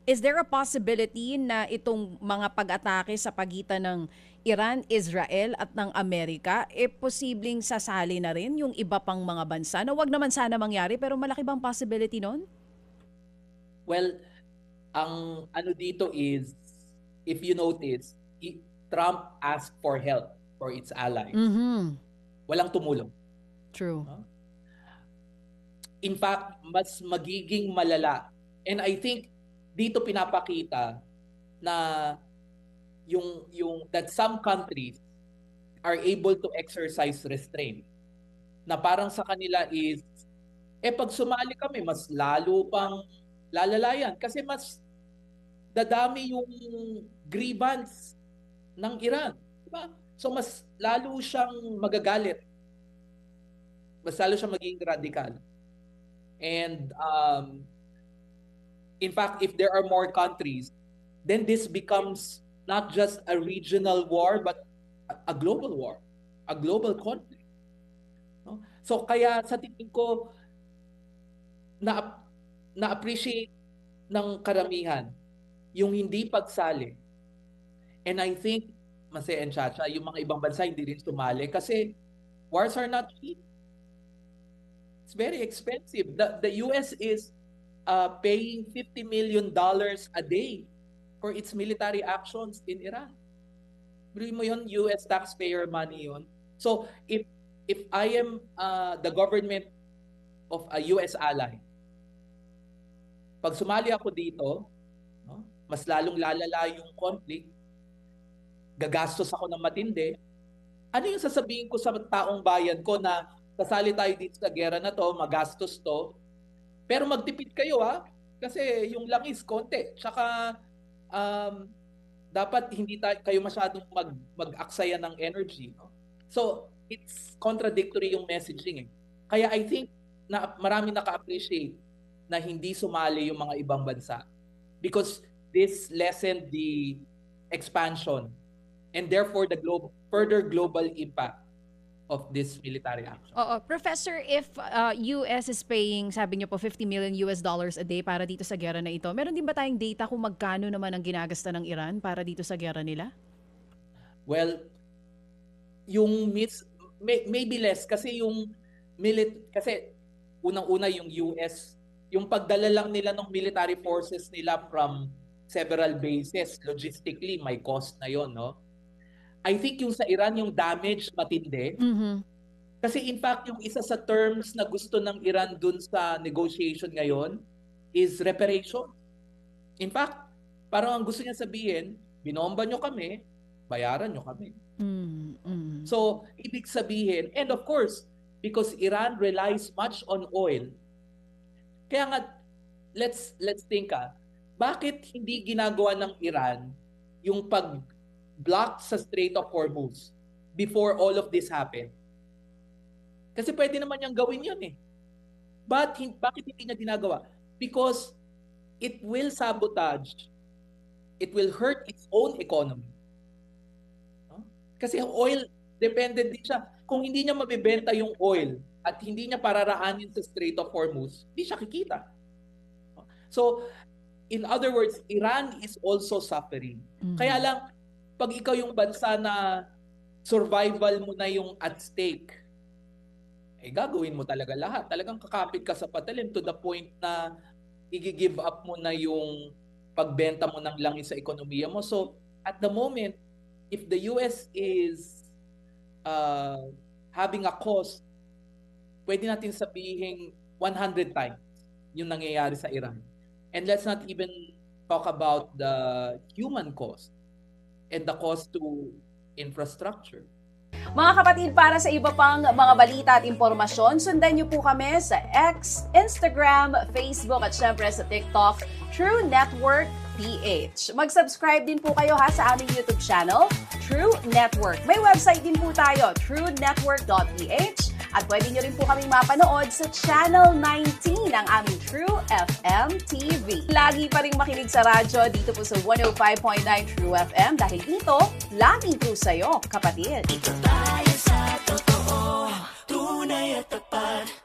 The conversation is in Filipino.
Is there a possibility na itong mga pag-atake sa pagitan ng Iran, Israel at ng Amerika, posibleng sasali na rin yung iba pang mga bansa na wag naman sana mangyari pero malaki bang possibility nun? Well, ang ano dito is, if you notice, Trump asked for help for its allies. Mhm. Walang tumulong. True. No? In fact, mas magiging malala. And I think dito pinapakita na yung that some countries are able to exercise restraint. Na parang sa kanila is, pag sumali kami, mas lalo pang lalalayan. Kasi mas dadami yung grievance ng Iran. Diba? So mas lalo siyang magagalit. Mas lalo siyang magiging radical. And in fact, if there are more countries, then this becomes not just a regional war, but a global war, a global conflict. No? So kaya sa tingin ko, na-appreciate ng karamihan yung hindi pagsali. And I think, Mase and Chacha, yung mga ibang bansa hindi rin sumali kasi wars are not cheap. It's very expensive. The US is paying $50 million a day for its military actions in Iran. Bili mo yun, US taxpayer money yun. So if I am the government of a US ally, pag sumali ako dito, no, mas lalong lalala yung conflict, gagastos ako ng matindi, ano yung sasabihin ko sa taong bayan ko na kasali tayo dito sa gera na to, magastos to, pero magtipid kayo kasi yung langis konti. Tsaka dapat hindi kayo masyadong mag-aksaya ng energy. No? So, it's contradictory yung messaging. Kaya I think na marami naka-appreciate na hindi sumali yung mga ibang bansa because this lessened the expansion and therefore the further global impact of this military action. Oo, Professor, if US is paying, sabi niyo po, $50 million a day para dito sa gera na ito, meron din ba tayong data kung magkano naman ang ginagasta ng Iran para dito sa gera nila? Well, yung maybe less kasi yung kasi unang-una yung US, yung pagdala lang nila ng military forces nila from several bases, logistically may cost na yon, no? I think yung sa Iran, yung damage matindi. Mm-hmm. Kasi in fact, yung isa sa terms na gusto ng Iran dun sa negotiation ngayon is reparation. In fact, parang ang gusto niya sabihin, binomba nyo kami, bayaran nyo kami. Mm-hmm. So, ibig sabihin, and of course, because Iran relies much on oil, kaya nga, let's think bakit hindi ginagawa ng Iran yung pag-block sa Strait of Hormuz before all of this happened? Kasi pwede naman niyang gawin yun eh. But bakit hindi niya ginagawa? Because it will sabotage, it will hurt its own economy. No? Kasi oil, dependent din siya. Kung hindi niya mabibenta yung oil at hindi niya pararaanin sa Strait of Hormuz, hindi siya kikita. So, in other words, Iran is also suffering. Mm-hmm. Kaya lang, pag ikaw yung bansa na survival mo na yung at stake, gagawin mo talaga lahat. Talagang kakapit ka sa patalim to the point na i-give up mo na yung pagbenta mo ng langis sa ekonomiya mo. So, at the moment, if the US is having a cost, pwede natin sabihin 100 times yung nangyayari sa Iran. And let's not even talk about the human cost and the cost to infrastructure. Mga kapatid, para sa iba pang mga balita at impormasyon, sundan niyo po kami sa X, Instagram, Facebook at syempre sa TikTok, True Network PH. Mag-subscribe din po kayo sa aming YouTube channel, True Network. May website din po tayo, truenetwork.ph, at pwede niyo rin po kaming mapanood sa Channel 19 ng aming True FM TV. Lagi pa rin makinig sa radyo dito po sa 105.9 True FM dahil dito, lagi po sa'yo, kapatid. Ito tayo sa totoo, tunay at tapat.